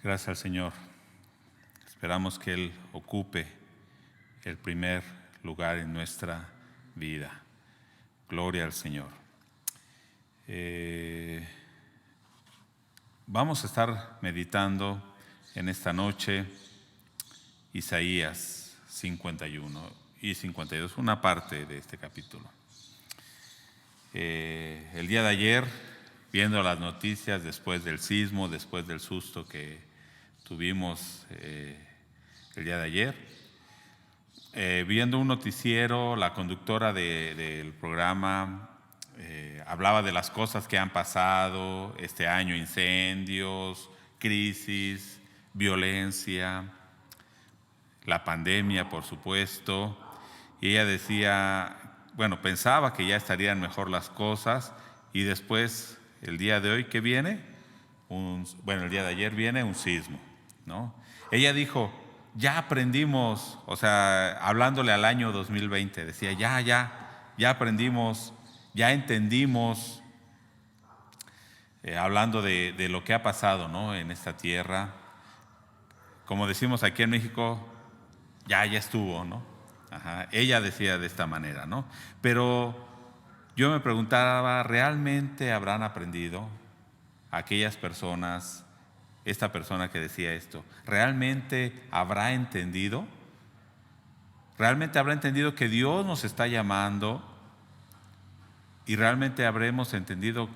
Gracias al Señor. Esperamos que Él ocupe el primer lugar en nuestra vida. Gloria al Señor. Vamos a estar meditando en esta noche Isaías 51 y 52, una parte de este capítulo. El día de ayer, viendo las noticias después del sismo, después del susto que tuvimos el día de ayer, viendo un noticiero, la conductora del programa hablaba de las cosas que han pasado este año: incendios, crisis, violencia, la pandemia, por supuesto. Y ella decía, pensaba que ya estarían mejor las cosas, y después, el día de hoy, ¿qué viene? El día de ayer viene un sismo, ¿no? Ella dijo, ya aprendimos, hablándole al año 2020, decía, ya aprendimos, ya entendimos, hablando de lo que ha pasado, ¿no?, en esta tierra. Como decimos aquí en México, ya estuvo, ¿no? Ella decía de esta manera, ¿no? Pero yo me preguntaba, ¿realmente habrán aprendido aquellas personas? Esta persona que decía esto, ¿realmente habrá entendido? ¿Realmente habrá entendido que Dios nos está llamando? ¿Y realmente habremos entendido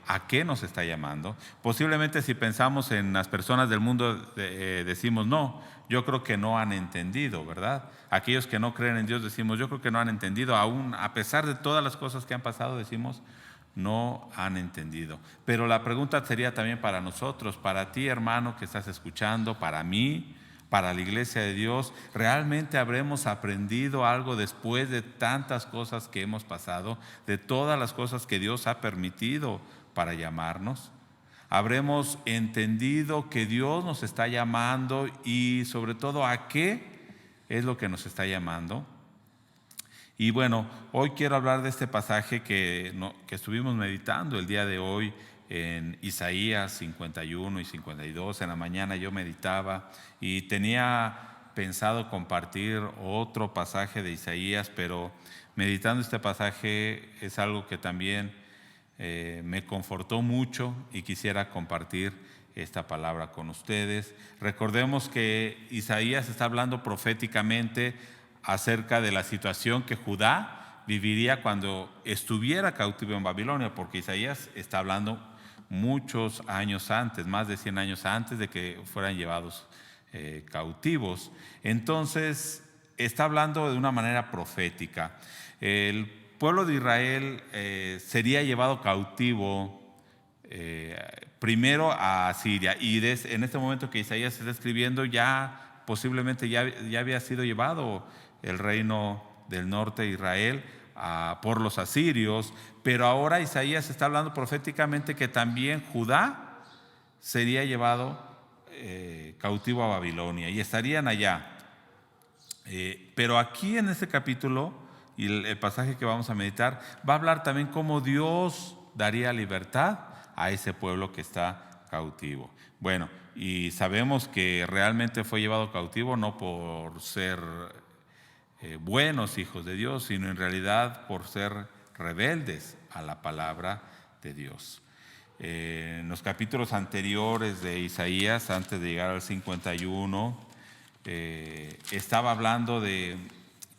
a qué nos está llamando? Posiblemente, si pensamos en las personas del mundo, decimos, no, yo creo que no han entendido, ¿verdad? Aquellos que no creen en Dios decimos, yo creo que no han entendido, aún a pesar de todas las cosas que han pasado, decimos, no han entendido. Pero la pregunta sería también para nosotros, para ti, hermano, que estás escuchando, para mí, para la iglesia de Dios, ¿realmente habremos aprendido algo después de tantas cosas que hemos pasado, de todas las cosas que Dios ha permitido para llamarnos? ¿Habremos entendido que Dios nos está llamando y sobre todo a qué es lo que nos está llamando? Y hoy quiero hablar de este pasaje que estuvimos meditando el día de hoy en Isaías 51 y 52. En la mañana yo meditaba y tenía pensado compartir otro pasaje de Isaías, pero meditando este pasaje es algo que también me confortó mucho y quisiera compartir esta palabra con ustedes. Recordemos que Isaías está hablando proféticamente acerca de la situación que Judá viviría cuando estuviera cautivo en Babilonia, porque Isaías está hablando muchos años antes, más de 100 años antes de que fueran llevados cautivos. Entonces está hablando de una manera profética. El pueblo de Israel sería llevado cautivo primero a Asiria, y en este momento que Isaías está escribiendo, ya posiblemente ya había sido llevado el reino del norte de Israel por los asirios, pero ahora Isaías está hablando proféticamente que también Judá sería llevado cautivo a Babilonia y estarían allá. Pero aquí en este capítulo y el pasaje que vamos a meditar va a hablar también cómo Dios daría libertad a ese pueblo que está cautivo. Y sabemos que realmente fue llevado cautivo no por ser buenos hijos de Dios, sino en realidad por ser rebeldes a la palabra de Dios. En los capítulos anteriores de Isaías, antes de llegar al 51, estaba hablando de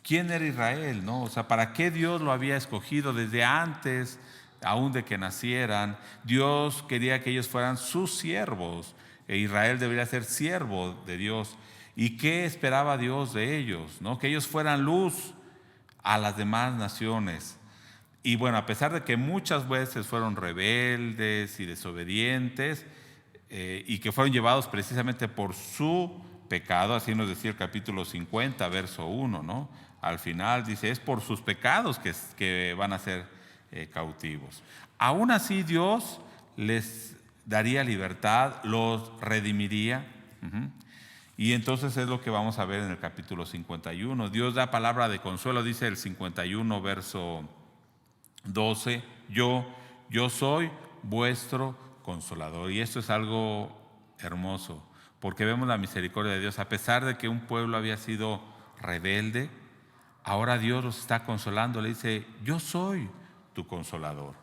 quién era Israel, ¿no? ¿Para qué Dios lo había escogido desde antes, aún de que nacieran? Dios quería que ellos fueran sus siervos, e Israel debería ser siervo de Dios. ¿Y qué esperaba Dios de ellos? ¿No? Que ellos fueran luz a las demás naciones. Y a pesar de que muchas veces fueron rebeldes y desobedientes, y que fueron llevados precisamente por su pecado, así nos decía el capítulo 50, verso 1, ¿no? Al final dice, es por sus pecados que van a ser cautivos. Aún así Dios les daría libertad, los redimiría. Y entonces es lo que vamos a ver en el capítulo 51. Dios da palabra de consuelo, dice el 51, verso 12, yo soy vuestro consolador. Y esto es algo hermoso, porque vemos la misericordia de Dios. A pesar de que un pueblo había sido rebelde, ahora Dios los está consolando. Le dice: yo soy tu consolador.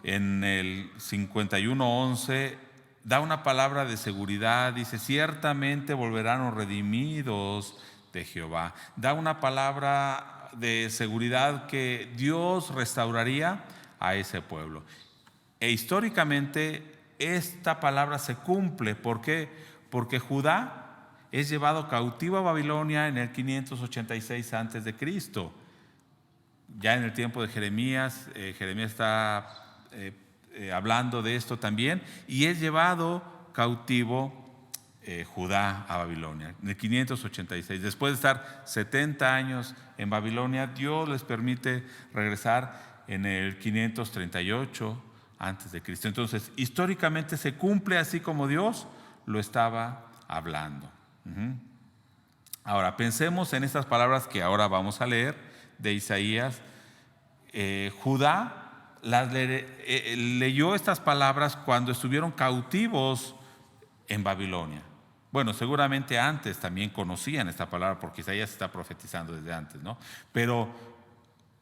En el 51:11 da una palabra de seguridad. Dice: ciertamente volverán los redimidos de Jehová. Da una palabra de seguridad que Dios restauraría a ese pueblo. E históricamente esta palabra se cumple. ¿Por qué? Porque Judá es llevado cautivo a Babilonia en el 586 antes de Cristo. Ya en el tiempo de Jeremías, Jeremías está hablando de esto también, y es llevado cautivo Judá a Babilonia en el 586. Después de estar 70 años en Babilonia, Dios les permite regresar en el 538 antes de Cristo. Entonces, históricamente se cumple así como Dios lo estaba hablando. Ahora, pensemos en estas palabras que ahora vamos a leer de Isaías. Judá leyó estas palabras cuando estuvieron cautivos en Babilonia. Bueno, seguramente antes también conocían esta palabra, porque Isaías está profetizando desde antes, ¿no? Pero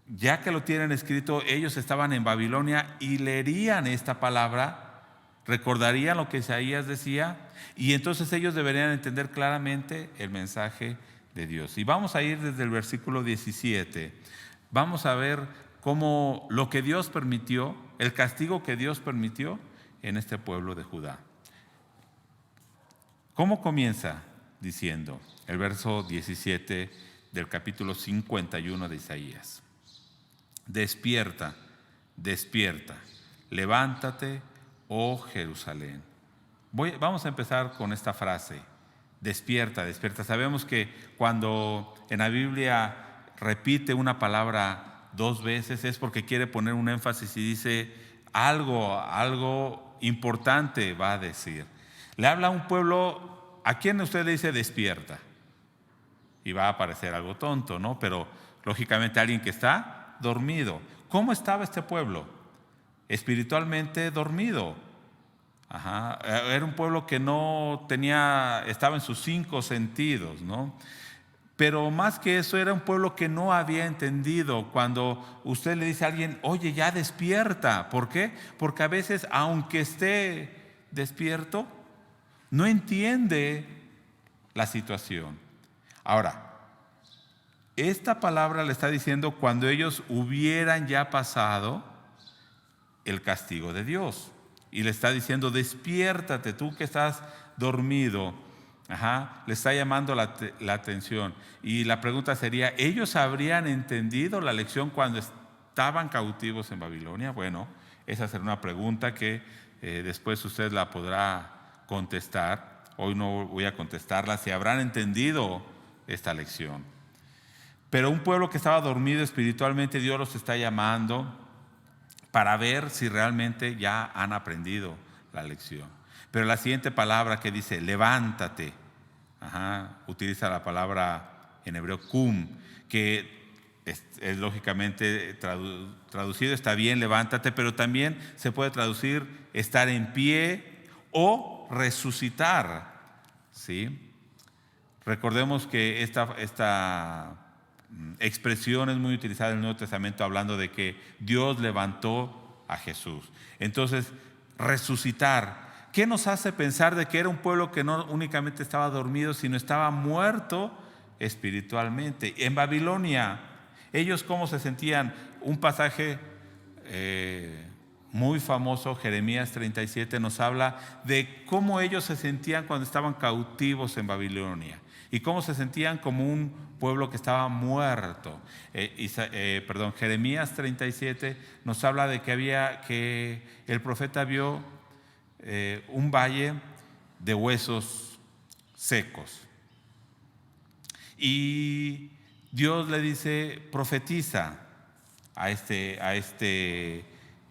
ya que lo tienen escrito, ellos estaban en Babilonia y leerían esta palabra, recordarían lo que Isaías decía, y entonces ellos deberían entender claramente el mensaje de Dios. Y vamos a ir desde el versículo 17. Vamos a ver cómo lo que Dios permitió, el castigo que Dios permitió en este pueblo de Judá. ¿Cómo comienza? Diciendo el verso 17 del capítulo 51 de Isaías: despierta, despierta, levántate, oh Jerusalén. Vamos a empezar con esta frase: despierta, despierta. Sabemos que cuando en la Biblia repite una palabra dos veces es porque quiere poner un énfasis y dice algo importante va a decir. Le habla a un pueblo a quien usted le dice despierta, y va a parecer algo tonto, ¿no? Pero lógicamente alguien que está dormido. ¿Cómo estaba este pueblo? Espiritualmente dormido. Era un pueblo que no tenía, estaba en sus 5 sentidos, ¿no? Pero más que eso, era un pueblo que no había entendido. Cuando usted le dice a alguien: oye, ya despierta. ¿Por qué? Porque a veces, aunque esté despierto, no entiende la situación. Ahora, esta palabra le está diciendo cuando ellos hubieran ya pasado el castigo de Dios. Y le está diciendo: despiértate, tú que estás dormido. Le está llamando la atención. Y la pregunta sería: ¿ellos habrían entendido la lección cuando estaban cautivos en Babilonia? Bueno, esa será una pregunta que después usted la podrá contestar. Hoy no voy a contestarla, si habrán entendido esta lección. Pero un pueblo que estaba dormido espiritualmente, Dios los está llamando para ver si realmente ya han aprendido la lección. Pero la siguiente palabra que dice levántate, utiliza la palabra en hebreo kum, que es lógicamente traducido, está bien, levántate, pero también se puede traducir estar en pie o resucitar, ¿sí? Recordemos que esta expresión es muy utilizada en el Nuevo Testamento, hablando de que Dios levantó a Jesús. Entonces, resucitar, ¿qué nos hace pensar de que era un pueblo que no únicamente estaba dormido, sino estaba muerto espiritualmente? En Babilonia, ellos ¿cómo se sentían? Un pasaje muy famoso, Jeremías 37, nos habla de cómo ellos se sentían cuando estaban cautivos en Babilonia y cómo se sentían como un pueblo que estaba muerto. Jeremías 37 nos habla de que el profeta vio un valle de huesos secos. Y Dios le dice: profetiza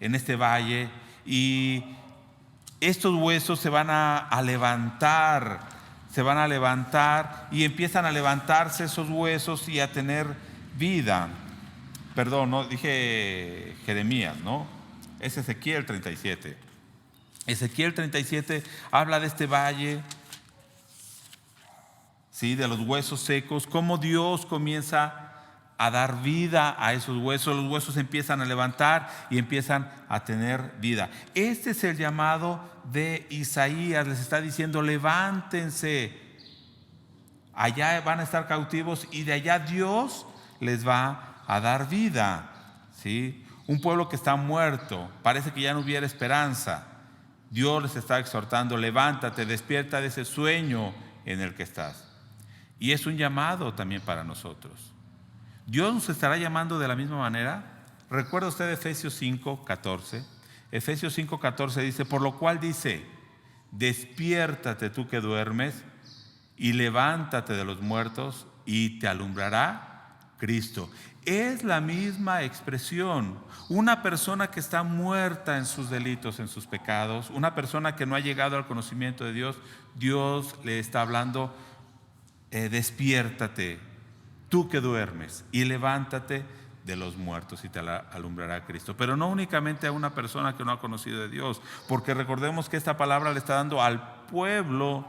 en este valle, y estos huesos se van a levantar, y empiezan a levantarse esos huesos y a tener vida. Perdón, no dije Jeremías, ¿no? Es Ezequiel 37. Ezequiel 37 habla de este valle, ¿sí?, de los huesos secos, cómo Dios comienza a dar vida a esos huesos. Los huesos empiezan a levantar y empiezan a tener vida. Este es el llamado de Isaías. Les está diciendo: levántense, allá van a estar cautivos y de allá Dios les va a dar vida, ¿sí? Un pueblo que está muerto, parece que ya no hubiera esperanza. Dios les está exhortando: levántate, despierta de ese sueño en el que estás. Y es un llamado también para nosotros. Dios nos estará llamando de la misma manera. ¿Recuerda usted Efesios 5:14? Efesios 5:14 dice: por lo cual dice, despiértate tú que duermes, y levántate de los muertos, y te alumbrará Cristo. Es la misma expresión. Una persona que está muerta en sus delitos, en sus pecados, una persona que no ha llegado al conocimiento de Dios, Dios le está hablando: despiértate, tú que duermes, y levántate de los muertos, y te alumbrará Cristo. Pero no únicamente a una persona que no ha conocido de Dios, porque recordemos que esta palabra le está dando al pueblo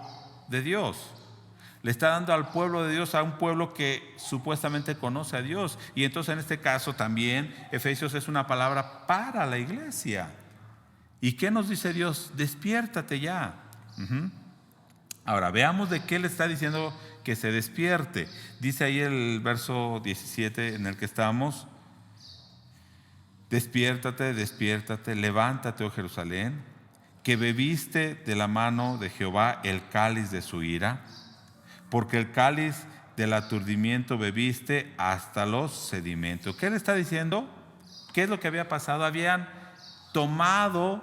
de Dios. Le está dando al pueblo de Dios, a un pueblo que supuestamente conoce a Dios. Y entonces en este caso también Efesios es una palabra para la iglesia. ¿Y qué nos dice Dios? Despiértate ya. Ahora veamos de qué le está diciendo que se despierte. Dice ahí el verso 17 en el que estamos: despiértate, despiértate, levántate, oh Jerusalén, que bebiste de la mano de Jehová el cáliz de su ira, porque el cáliz del aturdimiento bebiste hasta los sedimentos. ¿Qué le está diciendo? ¿Qué es lo que había pasado? Habían tomado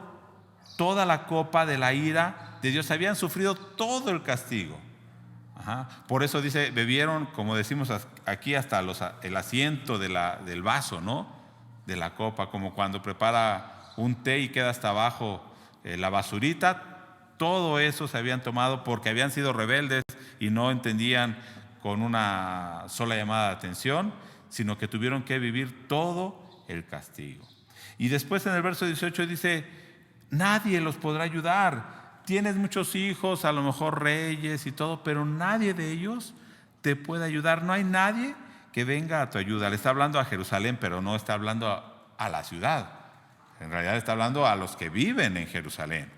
toda la copa de la ira de Dios, habían sufrido todo el castigo. Por eso dice, bebieron, como decimos aquí, hasta el asiento del vaso, ¿no?, de la copa, como cuando prepara un té y queda hasta abajo la basurita. Todo eso se habían tomado porque habían sido rebeldes y no entendían con una sola llamada de atención, sino que tuvieron que vivir todo el castigo. Y después en el verso 18 dice: nadie los podrá ayudar. Tienes muchos hijos, a lo mejor reyes y todo, pero nadie de ellos te puede ayudar. No hay nadie que venga a tu ayuda. Le está hablando a Jerusalén, pero no está hablando a la ciudad. En realidad está hablando a los que viven en Jerusalén.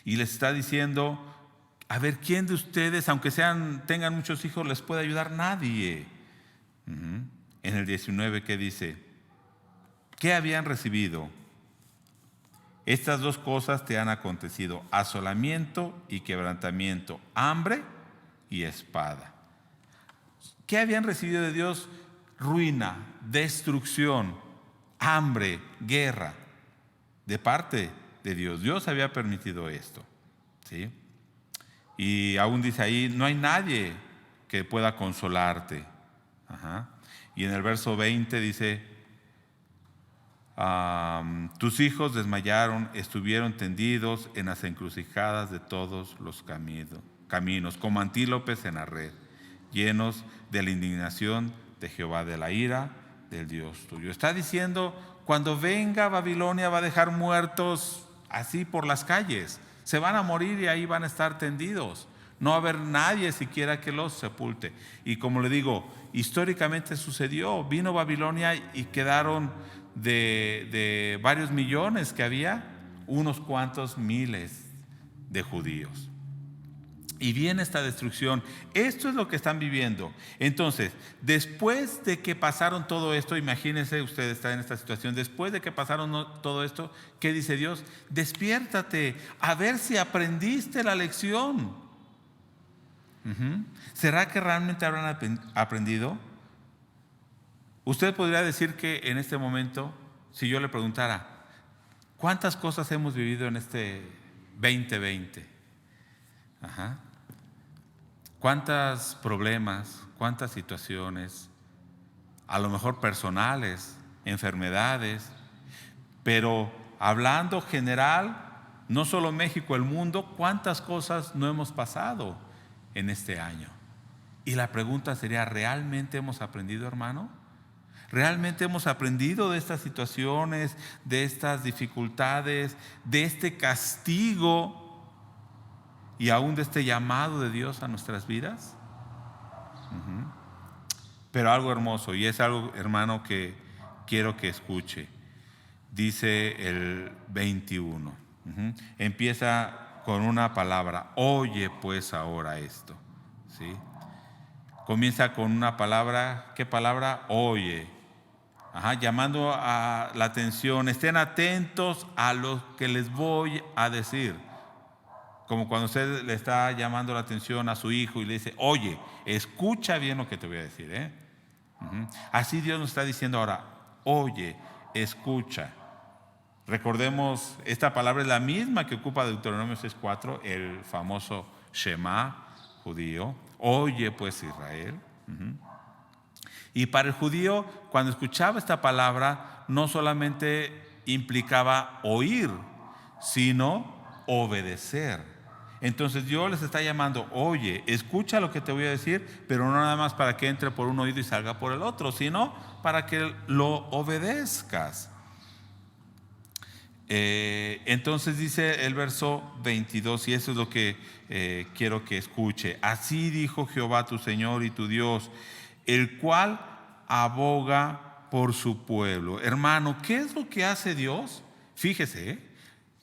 Y les está diciendo: a ver, ¿quién de ustedes, aunque tengan muchos hijos, les puede ayudar? Nadie. En el 19, ¿qué dice? ¿Qué habían recibido? Estas dos cosas te han acontecido: asolamiento y quebrantamiento, hambre y espada. ¿Qué habían recibido de Dios? Ruina, destrucción, hambre, guerra. De parte de Dios. Dios había permitido esto, ¿sí? Y aún dice ahí: no hay nadie que pueda consolarte. Y en el verso 20 dice: tus hijos desmayaron, estuvieron tendidos en las encrucijadas de todos los caminos, como antílopes en la red, llenos de la indignación de Jehová, de la ira del Dios tuyo. Está diciendo: cuando venga Babilonia va a dejar muertos así por las calles, se van a morir y ahí van a estar tendidos. No va a haber nadie siquiera que los sepulte. Y como le digo, históricamente sucedió. Vino Babilonia y quedaron de varios millones que había, unos cuantos miles de judíos. Y viene esta destrucción. Esto es lo que están viviendo. Entonces, después de que pasaron todo esto, imagínense usted estar en esta situación, después de que pasaron todo esto, ¿qué dice Dios? Despiértate, a ver si aprendiste la lección. ¿Será que realmente habrán aprendido? Usted podría decir que en este momento, si yo le preguntara: ¿cuántas cosas hemos vivido en este 2020? ¿Cuántos problemas, cuántas situaciones, a lo mejor personales, enfermedades? Pero hablando general, no solo México, el mundo, ¿cuántas cosas no hemos pasado en este año? Y la pregunta sería: ¿realmente hemos aprendido, hermano? ¿Realmente hemos aprendido de estas situaciones, de estas dificultades, de este castigo y aún de este llamado de Dios a nuestras vidas? Pero algo hermoso, y es algo, hermano, que quiero que escuche. Dice el 21. Empieza con una palabra: oye pues ahora esto. ¿Sí? Comienza con una palabra. ¿Qué palabra? Oye. Llamando a la atención. Estén atentos a lo que les voy a decir. Como cuando usted le está llamando la atención a su hijo y le dice: oye, escucha bien lo que te voy a decir, ¿eh? Así Dios nos está diciendo ahora: oye, escucha. Recordemos, esta palabra es la misma que ocupa Deuteronomio 6:4, el famoso Shema judío. Oye pues Israel. Y para el judío, cuando escuchaba esta palabra, no solamente implicaba oír, sino obedecer. Entonces Dios les está llamando: oye, escucha lo que te voy a decir, pero no nada más para que entre por un oído y salga por el otro, sino para que lo obedezcas. Entonces dice el verso 22, y eso es lo que quiero que escuche: así dijo Jehová tu Señor y tu Dios, el cual aboga por su pueblo. Hermano, ¿qué es lo que hace Dios? Fíjese,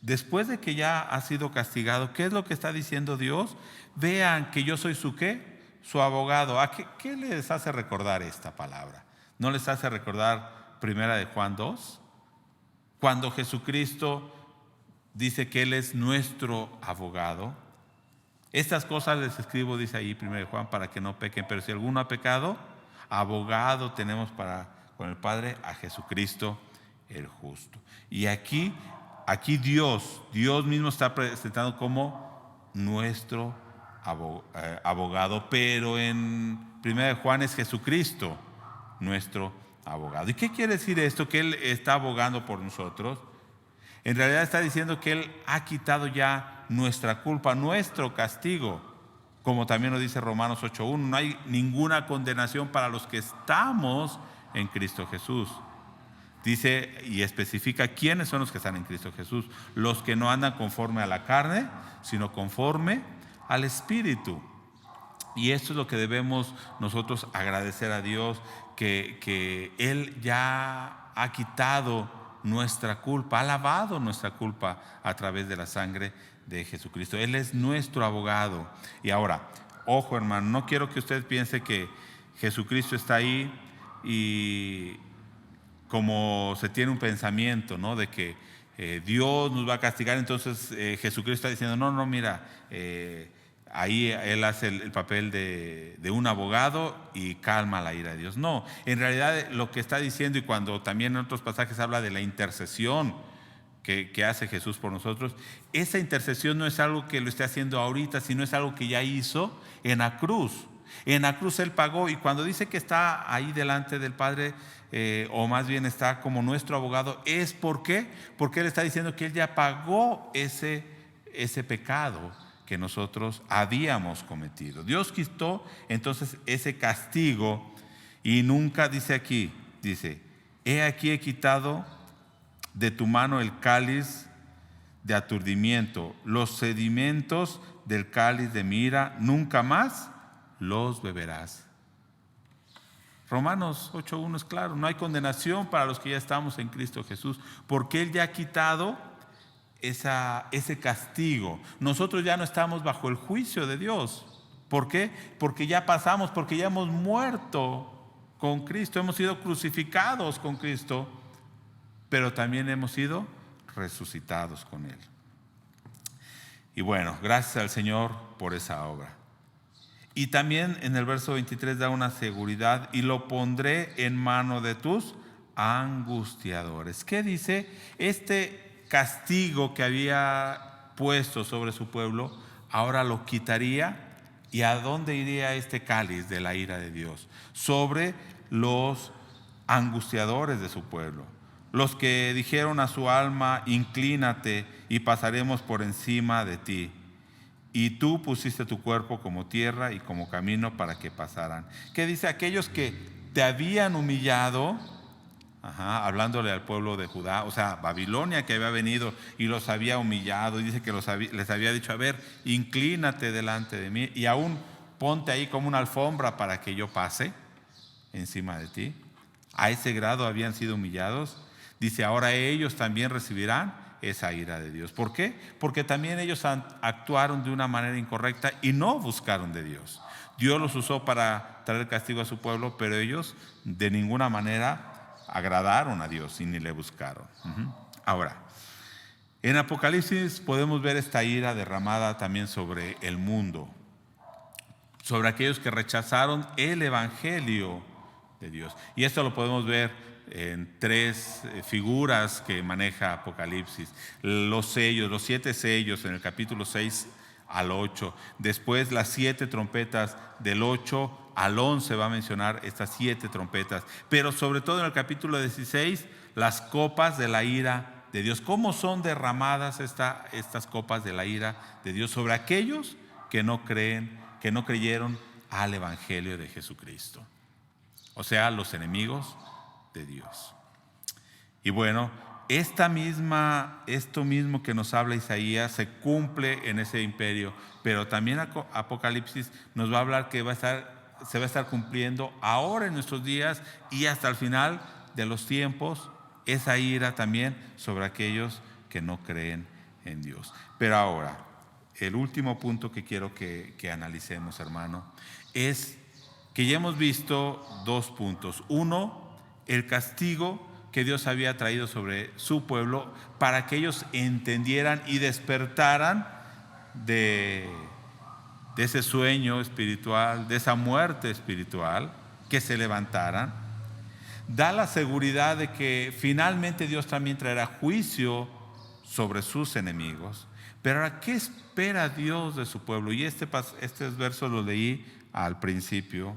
después de que ya ha sido castigado, ¿qué es lo que está diciendo Dios? Vean que yo soy su ¿qué? Su abogado. ¿Qué les hace recordar esta palabra? ¿No les hace recordar 1 de Juan 2? Cuando Jesucristo dice que Él es nuestro abogado. Estas cosas les escribo, dice ahí 1 de Juan, para que no pequen. Pero si alguno ha pecado, abogado tenemos con el Padre, a Jesucristo el justo. Y aquí Dios mismo está presentado como nuestro abogado, pero en 1 de Juan es Jesucristo nuestro abogado. ¿Y qué quiere decir esto? Que Él está abogando por nosotros. En realidad está diciendo que Él ha quitado ya nuestra culpa, nuestro castigo. Como también lo dice Romanos 8:1, no hay ninguna condenación para los que estamos en Cristo Jesús. Dice y especifica quiénes son los que están en Cristo Jesús: los que no andan conforme a la carne, sino conforme al Espíritu. Y esto es lo que debemos nosotros agradecer a Dios, que Él ya ha quitado nuestra culpa, ha lavado nuestra culpa a través de la sangre de Jesucristo. Él es nuestro abogado. Y ahora, ojo hermano, no quiero que usted piense que Jesucristo está ahí y como se tiene un pensamiento, ¿no? De que Dios nos va a castigar, entonces Jesucristo está diciendo: no, mira, ahí Él hace el papel de un abogado y calma la ira de Dios. No, en realidad lo que está diciendo, y cuando también en otros pasajes habla de la intercesión que hace Jesús por nosotros, esa intercesión no es algo que lo esté haciendo ahorita, sino es algo que ya hizo en la cruz. En la cruz Él pagó, y cuando dice que está ahí delante del Padre, o más bien está como nuestro abogado, es ¿por qué? Porque Él está diciendo que Él ya pagó ese pecado que nosotros habíamos cometido. Dios quitó entonces ese castigo, y nunca dice: he aquí he quitado de tu mano el cáliz de aturdimiento, los sedimentos del cáliz de mi ira, nunca más los beberás. Romanos 8:1 es claro: no hay condenación para los que ya estamos en Cristo Jesús, porque Él ya ha quitado ese castigo. Nosotros ya no estamos bajo el juicio de Dios. ¿Por qué? Porque ya pasamos, porque ya hemos muerto con Cristo, hemos sido crucificados con Cristo, pero también hemos sido resucitados con Él. Y bueno, gracias al Señor por esa obra. Y también en el verso 23 da una seguridad: y lo pondré en mano de tus angustiadores. ¿Qué dice? Este castigo que había puesto sobre su pueblo, ahora lo quitaría. ¿Y a dónde iría este cáliz de la ira de Dios? Sobre los angustiadores de su pueblo, los que dijeron a su alma: inclínate y pasaremos por encima de ti. Y tú pusiste tu cuerpo como tierra y como camino para que pasaran. ¿Qué dice? Aquellos que te habían humillado, hablándole al pueblo de Judá, o sea, Babilonia que había venido y los había humillado, y dice que les había dicho, a ver, inclínate delante de mí y aún ponte ahí como una alfombra para que yo pase encima de ti. A ese grado habían sido humillados. Dice, ahora ellos también recibirán esa ira de Dios. ¿Por qué? Porque también ellos actuaron de una manera incorrecta y no buscaron de Dios. Dios los usó para traer castigo a su pueblo, pero ellos de ninguna manera agradaron a Dios y ni le buscaron. Ahora, en Apocalipsis podemos ver esta ira derramada también sobre el mundo, sobre aquellos que rechazaron el evangelio de Dios. Y esto lo podemos ver en tres figuras que maneja Apocalipsis. Los sellos, los 7 sellos en el capítulo 6 al 8. Después las 7 trompetas del 8 al 11 va a mencionar estas 7 trompetas. Pero sobre todo en el capítulo 16, las copas de la ira de Dios. ¿Cómo son derramadas estas copas de la ira de Dios sobre aquellos que no creen, que no creyeron al evangelio de Jesucristo? O sea, los enemigos de Dios. Y bueno, esto mismo que nos habla Isaías se cumple en ese imperio, pero también Apocalipsis nos va a hablar que se va a estar cumpliendo ahora en nuestros días y hasta el final de los tiempos, esa ira también sobre aquellos que no creen en Dios. Pero ahora, el último punto que quiero que analicemos, hermano, es que ya hemos visto 2 puntos. Uno, el castigo que Dios había traído sobre su pueblo para que ellos entendieran y despertaran de ese sueño espiritual, de esa muerte espiritual, que se levantaran. Da la seguridad de que finalmente Dios también traerá juicio sobre sus enemigos. Pero ahora, ¿qué espera Dios de su pueblo? Y este verso lo leí al principio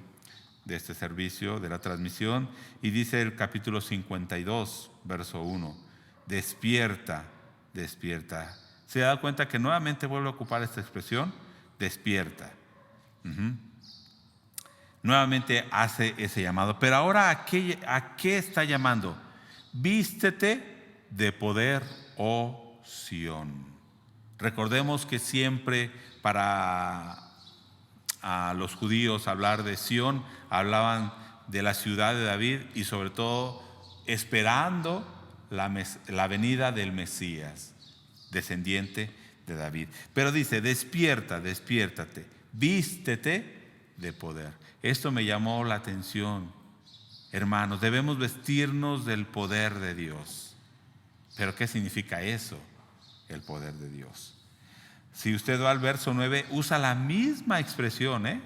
de este servicio, de la transmisión, y dice el capítulo 52, verso 1, despierta, despierta. ¿Se da cuenta que nuevamente vuelve a ocupar esta expresión? Despierta. Nuevamente hace ese llamado. Pero ahora, ¿a qué está llamando? Vístete de poder, oh Sión. Recordemos que siempre para a los judíos hablar de Sión, hablaban de la ciudad de David y sobre todo esperando la venida del Mesías, descendiente de David. Pero dice, despierta, despiértate, vístete de poder. Esto me llamó la atención, hermanos, debemos vestirnos del poder de Dios. ¿Pero qué significa eso? El poder de Dios. Si usted va al verso 9, usa la misma expresión,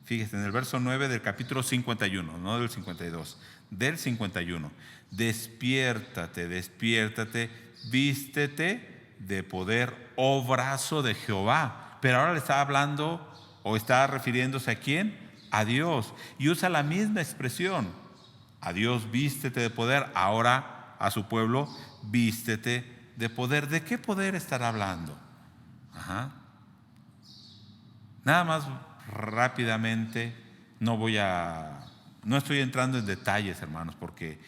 Fíjese, en el verso 9 del capítulo 51, no del 52, del 51. Despiértate, despiértate, vístete de poder, oh brazo de Jehová. Pero ahora le está hablando o está refiriéndose a ¿quién? A Dios. Y usa la misma expresión. A Dios vístete de poder, ahora a su pueblo vístete de poder. ¿De qué poder estará hablando? Nada más rápidamente, no estoy entrando en detalles, hermanos, porque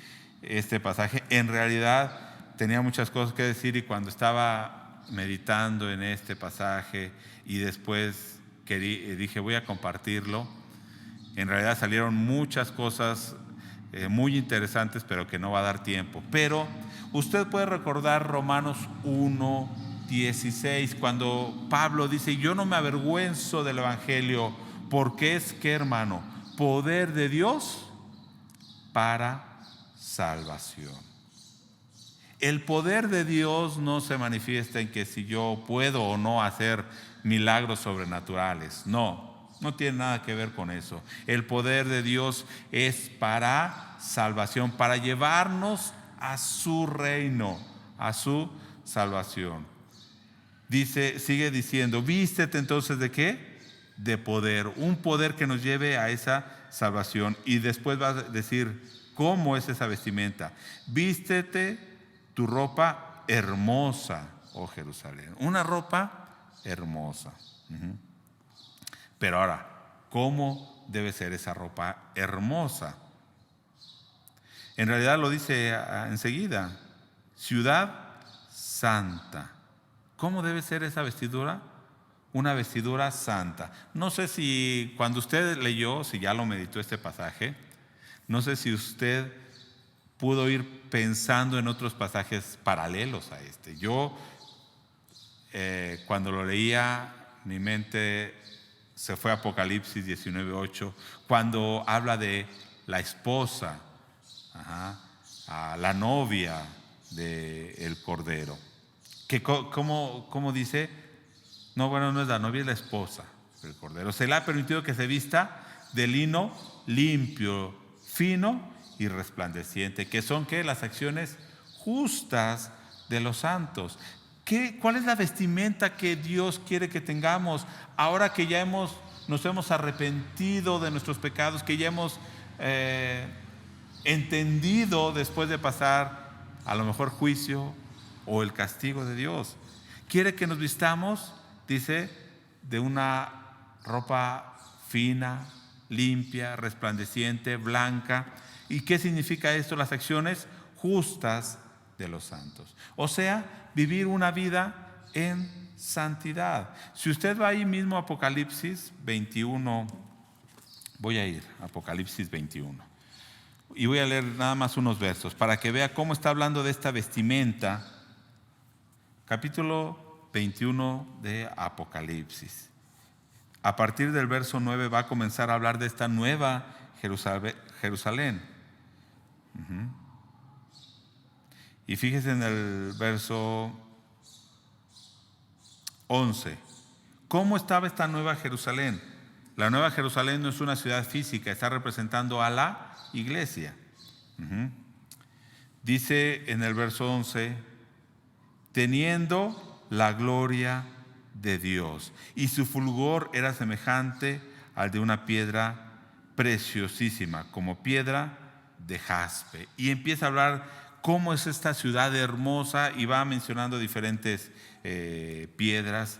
este pasaje en realidad tenía muchas cosas que decir, y cuando estaba meditando en este pasaje y después dije voy a compartirlo, en realidad salieron muchas cosas muy interesantes, pero que no va a dar tiempo. Pero usted puede recordar Romanos 1:16, cuando Pablo dice, yo no me avergüenzo del evangelio, porque es que, hermano, poder de Dios para salvación. El poder de Dios no se manifiesta en que si yo puedo o no hacer milagros sobrenaturales. No tiene nada que ver con eso. El poder de Dios es para salvación, para llevarnos a su reino, a su salvación. Sigue diciendo, vístete entonces ¿de qué? De poder, un poder que nos lleve a esa salvación. Y después va a decir, ¿cómo es esa vestimenta? Vístete tu ropa hermosa, oh Jerusalén. Una ropa hermosa. Pero ahora, ¿cómo debe ser esa ropa hermosa? En realidad lo dice enseguida, ciudad santa. ¿Cómo debe ser esa vestidura? Una vestidura santa. No sé si cuando usted leyó, si ya lo meditó este pasaje, no sé si usted pudo ir pensando en otros pasajes paralelos a este. Yo, cuando lo leía, mi mente se fue a Apocalipsis 19:8, cuando habla de la esposa, a la novia del Cordero. ¿Cómo dice? No, bueno, no es la novia, es la esposa del Cordero. Se le ha permitido que se vista de lino limpio, fino y resplandeciente, que son ¿qué? Las acciones justas de los santos. ¿Cuál es la vestimenta que Dios quiere que tengamos ahora que ya nos hemos arrepentido de nuestros pecados, que ya hemos entendido después de pasar a lo mejor juicio o el castigo de Dios? Quiere que nos vistamos, dice, de una ropa fina, limpia, resplandeciente, blanca. ¿Y qué significa esto? Las acciones justas de los santos. O sea, vivir una vida en santidad. Si usted va ahí mismo a Apocalipsis 21, voy a ir a Apocalipsis 21. Y voy a leer nada más unos versos para que vea cómo está hablando de esta vestimenta. Capítulo 21 de Apocalipsis. A partir del verso 9 va a comenzar a hablar de esta nueva Jerusalén. Y fíjese en el verso 11. ¿Cómo estaba esta nueva Jerusalén? La nueva Jerusalén no es una ciudad física, está representando a la iglesia. Dice en el verso 11, teniendo la gloria de Dios, y su fulgor era semejante al de una piedra preciosísima, como piedra de jaspe. Y empieza a hablar cómo es esta ciudad hermosa y va mencionando diferentes piedras.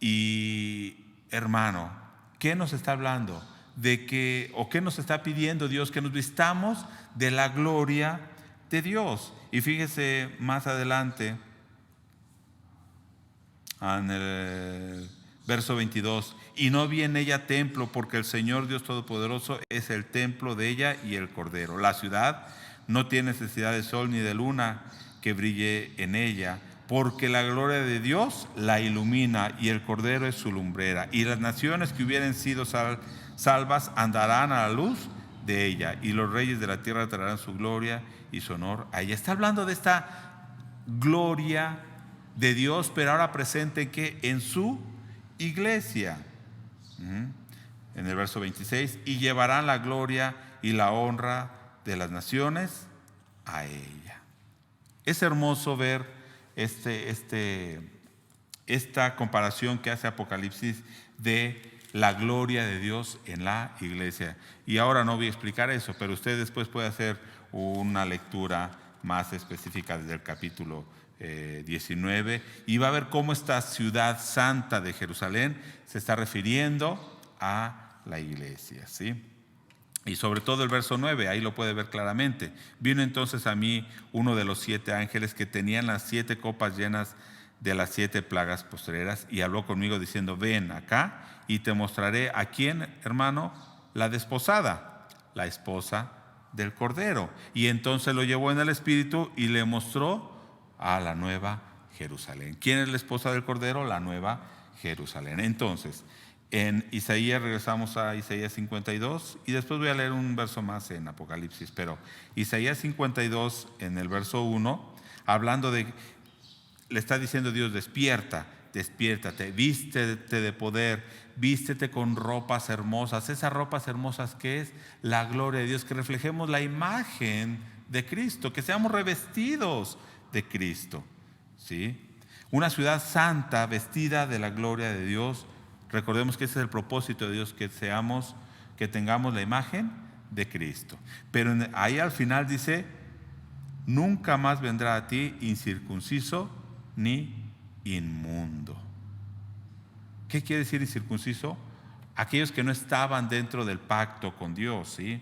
Y hermano, ¿qué nos está hablando? ¿Qué nos está pidiendo Dios? Que nos vistamos de la gloria de Dios. Y fíjese más adelante, en el verso 22, y no vi en ella templo, porque el Señor Dios Todopoderoso es el templo de ella y el Cordero. La ciudad no tiene necesidad de sol ni de luna que brille en ella, porque la gloria de Dios la ilumina y el Cordero es su lumbrera. Y las naciones que hubieren sido salvas andarán a la luz de ella, y los reyes de la tierra traerán su gloria y su honor a ella. Está hablando de esta gloria de Dios, pero ahora presente que en su iglesia. En el verso 26, y llevarán la gloria y la honra de las naciones a ella. Es hermoso ver esta comparación que hace Apocalipsis de la gloria de Dios en la iglesia. Y ahora no voy a explicar eso, pero usted después puede hacer una lectura más específica desde el capítulo 19 y va a ver cómo esta ciudad santa de Jerusalén se está refiriendo a la iglesia, ¿sí? Y sobre todo el verso 9, ahí lo puede ver claramente. Vino entonces a mí uno de los 7 ángeles que tenían las 7 copas llenas de las 7 plagas postreras, y habló conmigo diciendo, ven acá y te mostraré a quién, hermano, la desposada, la esposa del Cordero. Y entonces lo llevó en el espíritu y le mostró a la nueva Jerusalén. ¿Quién es la esposa del Cordero? La nueva Jerusalén. Entonces, en Isaías, regresamos a Isaías 52 y después voy a leer un verso más en Apocalipsis, pero Isaías 52 en el verso 1, hablando le está diciendo Dios, despierta, despiértate, vístete de poder, vístete con ropas hermosas. Esas ropas hermosas, ¿qué es? La gloria de Dios, que reflejemos la imagen de Cristo, que seamos revestidos de Cristo, ¿sí? Una ciudad santa vestida de la gloria de Dios. Recordemos que ese es el propósito de Dios, que tengamos la imagen de Cristo. Pero ahí al final dice, nunca más vendrá a ti incircunciso ni inmundo. ¿Qué quiere decir incircunciso? Aquellos que no estaban dentro del pacto con Dios, ¿sí?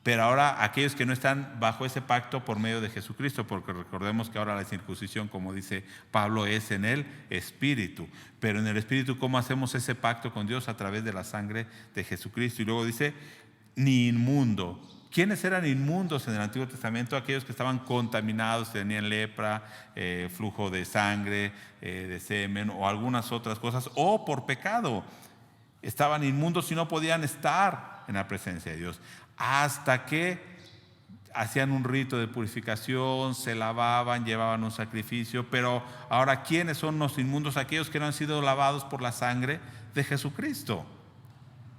Pero ahora aquellos que no están bajo ese pacto por medio de Jesucristo, porque recordemos que ahora la circuncisión, como dice Pablo, es en el Espíritu. Pero en el Espíritu, ¿cómo hacemos ese pacto con Dios? A través de la sangre de Jesucristo. Y luego dice, ni inmundo. ¿Quiénes eran inmundos en el Antiguo Testamento? Aquellos que estaban contaminados, tenían lepra, flujo de sangre, de semen o algunas otras cosas, o por pecado. Estaban inmundos y no podían estar en la presencia de Dios. Hasta que hacían un rito de purificación, se lavaban, llevaban un sacrificio. Pero ahora, ¿quiénes son los inmundos? Aquellos que no han sido lavados por la sangre de Jesucristo.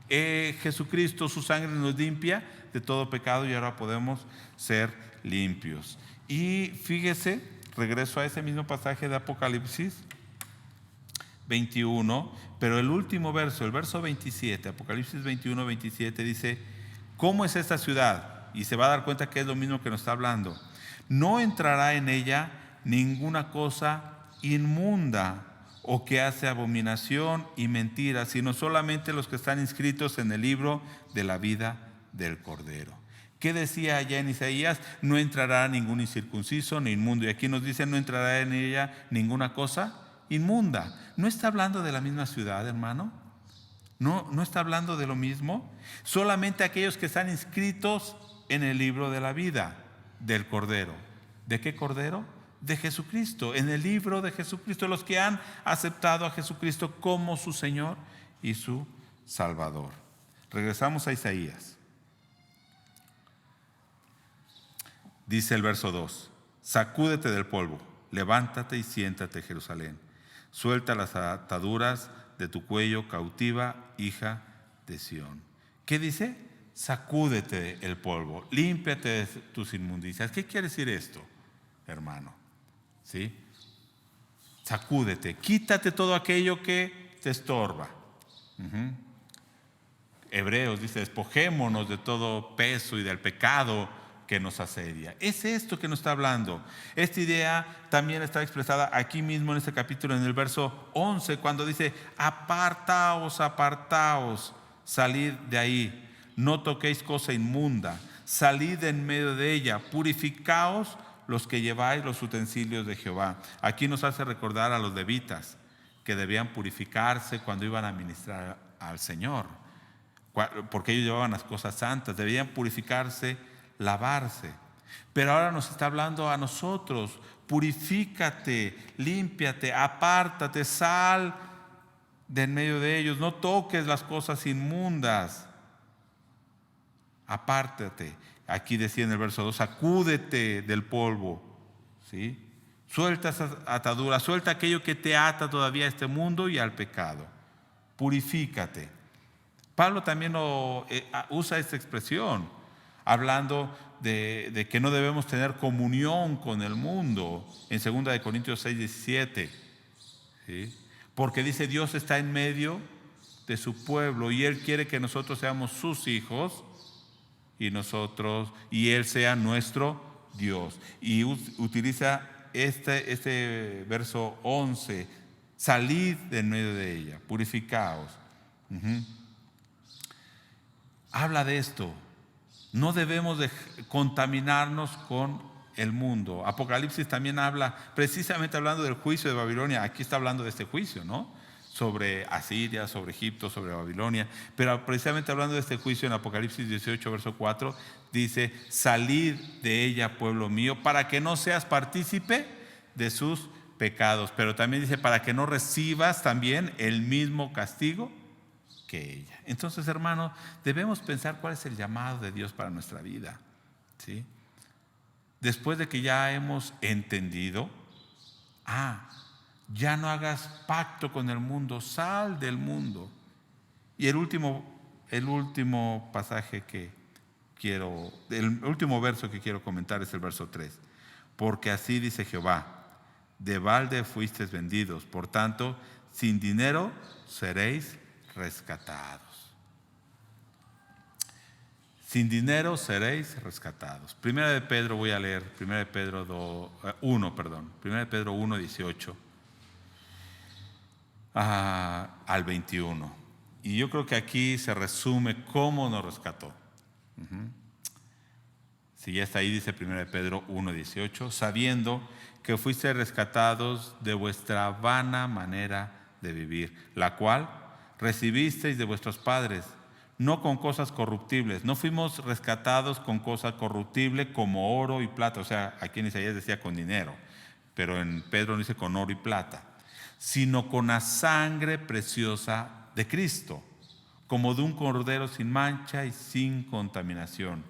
Jesucristo, su sangre nos limpia de todo pecado y ahora podemos ser limpios. Y fíjese, regreso a ese mismo pasaje de Apocalipsis 21, pero el último verso, el verso 27, Apocalipsis 21, 27 dice, ¿cómo es esta ciudad? Y se va a dar cuenta que es lo mismo que nos está hablando. No entrará en ella ninguna cosa inmunda o que hace abominación y mentira, sino solamente los que están inscritos en el libro de la vida del Cordero. ¿Qué decía allá en Isaías? No entrará ningún incircunciso ni inmundo. Y aquí nos dice, no entrará en ella ninguna cosa inmunda. ¿No está hablando de la misma ciudad, hermano? ¿No está hablando de lo mismo? Solamente aquellos que están inscritos en el libro de la vida del Cordero. ¿De qué Cordero? De Jesucristo, en el libro de Jesucristo, los que han aceptado a Jesucristo como su Señor y su Salvador. Regresamos a Isaías. Dice el verso 2, sacúdete del polvo, levántate y siéntate, Jerusalén. Suelta las ataduras de tu cuello, cautiva, hija de Sión. ¿Qué dice? Sacúdete el polvo, límpiate de tus inmundicias. ¿Qué quiere decir esto, hermano? ¿Sí? Sacúdete, quítate todo aquello que te estorba. Hebreos dice, despojémonos de todo peso y del pecado que nos asedia. Es esto que nos está hablando. Esta idea también está expresada aquí mismo en este capítulo, en el verso 11, cuando dice, apartaos, apartaos, salid de ahí, no toquéis cosa inmunda, salid en medio de ella, purificaos los que lleváis los utensilios de Jehová. Aquí nos hace recordar a los levitas que debían purificarse cuando iban a ministrar al Señor, porque ellos llevaban las cosas santas, debían purificarse, lavarse. Pero ahora nos está hablando a nosotros, purifícate, límpiate, apártate, sal de en medio de ellos, no toques las cosas inmundas, apártate. Aquí decía en el verso 2, sacúdete del polvo, ¿sí? Suelta esas ataduras, suelta aquello que te ata todavía a este mundo y al pecado. Purifícate. Pablo también usa esta expresión, hablando de que no debemos tener comunión con el mundo, en 2 Corintios 6, 17. ¿Sí? Porque dice, Dios está en medio de su pueblo y Él quiere que nosotros seamos sus hijos y Él sea nuestro Dios. Y utiliza este verso 11, salid de en medio de ella, purificaos. Habla de esto. No debemos de contaminarnos con el mundo. Apocalipsis también habla, precisamente hablando del juicio de Babilonia. Aquí está hablando de este juicio, ¿no? Sobre Asiria, sobre Egipto, sobre Babilonia. Pero precisamente hablando de este juicio en Apocalipsis 18, verso 4, dice, salid de ella, pueblo mío, para que no seas partícipe de sus pecados. Pero también dice, para que no recibas también el mismo castigo que ella. Entonces, hermanos, debemos pensar cuál es el llamado de Dios para nuestra vida, ¿sí? Después de que ya hemos entendido, ya no hagas pacto con el mundo, sal del mundo. Y el último pasaje el último verso que quiero comentar es el verso 3. Porque así dice Jehová, de balde fuisteis vendidos, por tanto, sin dinero seréis rescatados. Sin dinero seréis rescatados. Primera de Pedro, voy a leer, Primera de Pedro 1, 18 al 21. Y yo creo que aquí se resume cómo nos rescató. Si ya está ahí, dice 1 Pedro 1:18, sabiendo que fuiste rescatados de vuestra vana manera de vivir, la cual recibisteis de vuestros padres, no con cosas corruptibles. No fuimos rescatados con cosas corruptibles como oro y plata. O sea, aquí en Isaías decía con dinero, pero en Pedro dice con oro y plata, sino con la sangre preciosa de Cristo, como de un cordero sin mancha y sin contaminación.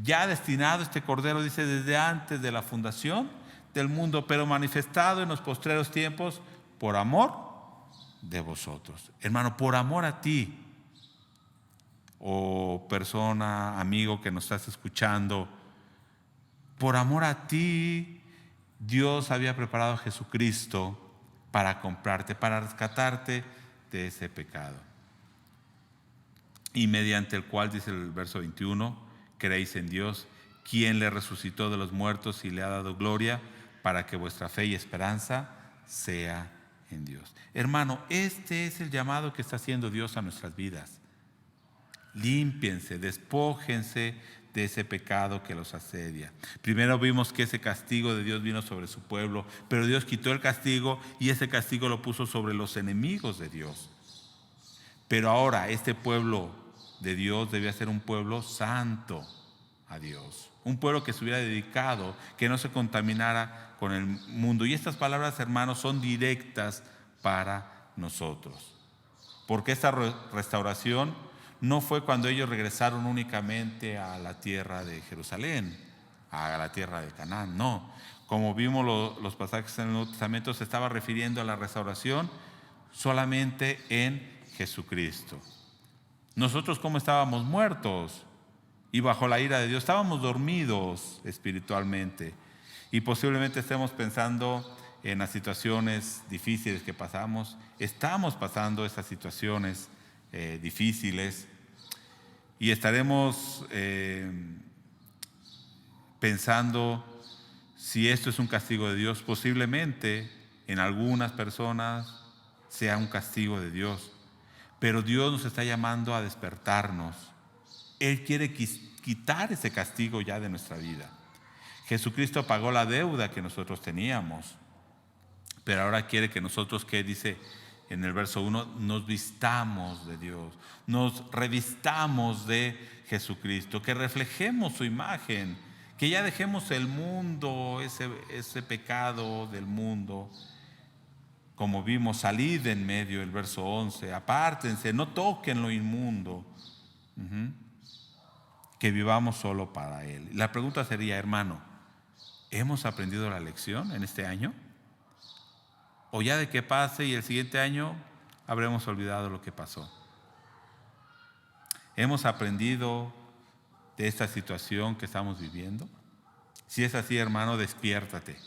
Ya destinado este cordero, dice, desde antes de la fundación del mundo, pero manifestado en los postreros tiempos por amor de vosotros. Hermano, por amor a ti, o persona, amigo que nos estás escuchando, por amor a ti, Dios había preparado a Jesucristo para comprarte, para rescatarte de ese pecado. Y mediante el cual, dice el verso 21, creéis en Dios, quien le resucitó de los muertos y le ha dado gloria, para que vuestra fe y esperanza sea en Dios. Hermano, este es el llamado que está haciendo Dios a nuestras vidas. Límpiense, despójense de ese pecado que los asedia. Primero vimos que ese castigo de Dios vino sobre su pueblo, pero Dios quitó el castigo y ese castigo lo puso sobre los enemigos de Dios. Pero ahora este pueblo de Dios debía ser un pueblo santo a Dios, un pueblo que se hubiera dedicado, que no se contaminara con el mundo. Y estas palabras, hermanos, son directas para nosotros, porque esta restauración no fue cuando ellos regresaron únicamente a la tierra de Jerusalén, a la tierra de Canaán, no. Como vimos los pasajes en el Nuevo Testamento, se estaba refiriendo a la restauración solamente en Jesucristo. Nosotros, como estábamos muertos y bajo la ira de Dios, estábamos dormidos espiritualmente, y posiblemente estemos pensando en las situaciones difíciles que pasamos. Estamos pasando esas situaciones difíciles y estaremos pensando si esto es un castigo de Dios. Posiblemente en algunas personas sea un castigo de Dios, pero Dios nos está llamando a despertarnos. Él quiere quitar ese castigo ya de nuestra vida. Jesucristo pagó la deuda que nosotros teníamos, pero ahora quiere que nosotros, que dice en el verso 1, nos vistamos de Dios, nos revistamos de Jesucristo, que reflejemos su imagen, que ya dejemos el mundo, ese pecado del mundo. Como vimos, salid en medio, el verso 11, apártense, no toquen lo inmundo, que vivamos solo para Él. La pregunta sería, hermano, ¿hemos aprendido la lección en este año? ¿O ya de que pase y el siguiente año habremos olvidado lo que pasó? ¿Hemos aprendido de esta situación que estamos viviendo? Si es así, hermano, despiértate.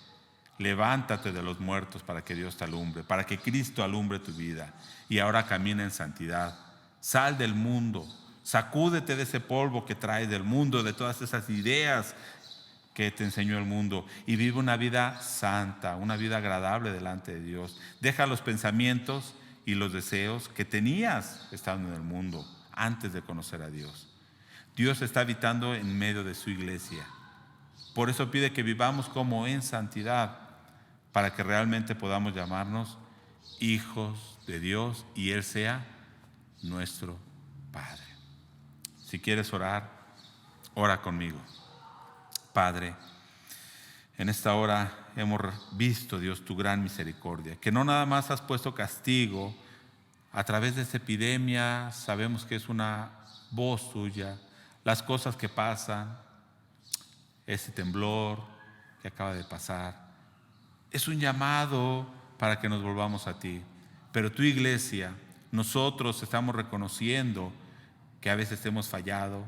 Levántate de los muertos para que Dios te alumbre, para que Cristo alumbre tu vida, y ahora camina en santidad. Sal del mundo, sacúdete de ese polvo que traes del mundo, de todas esas ideas que te enseñó el mundo, y vive una vida santa, una vida agradable delante de Dios. Deja los pensamientos y los deseos que tenías estando en el mundo antes de conocer a Dios. Dios está habitando en medio de su iglesia. Por eso pide que vivamos como en santidad, para que realmente podamos llamarnos hijos de Dios y Él sea nuestro Padre. Si quieres orar, ora conmigo. Padre, en esta hora hemos visto, Dios, tu gran misericordia, que no nada más has puesto castigo a través de esta epidemia. Sabemos que es una voz tuya, las cosas que pasan, ese temblor que acaba de pasar, es un llamado para que nos volvamos a ti. Pero tu iglesia, nosotros estamos reconociendo que a veces te hemos fallado,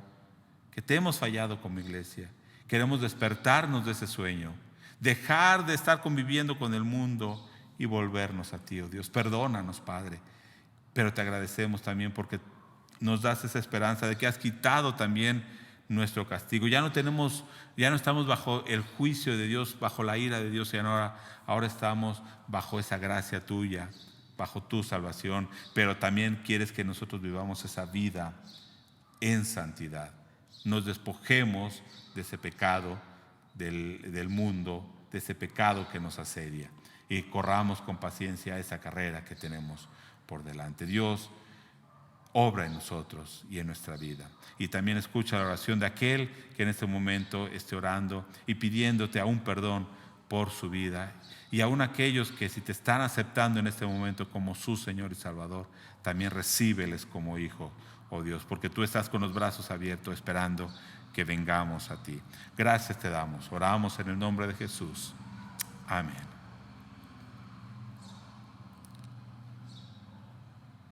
que te hemos fallado como iglesia. Queremos despertarnos de ese sueño, dejar de estar conviviendo con el mundo y volvernos a ti, oh Dios. Perdónanos, Padre, pero te agradecemos también porque nos das esa esperanza de que has quitado también nuestro castigo. Ya no estamos bajo el juicio de Dios, bajo la ira de Dios, y ahora estamos bajo esa gracia tuya, bajo tu salvación, pero también quieres que nosotros vivamos esa vida en santidad. nos despojemos de ese pecado del mundo, de ese pecado que nos asedia, y corramos con paciencia esa carrera que tenemos por delante. Dios obra en nosotros y en nuestra vida. Y también escucha la oración de aquel que en este momento esté orando y pidiéndote aún perdón por su vida. Y aún aquellos que, si te están aceptando en este momento como su Señor y Salvador, también recíbeles como hijo, oh Dios, porque tú estás con los brazos abiertos esperando que vengamos a ti. Gracias te damos. Oramos en el nombre de Jesús. Amén.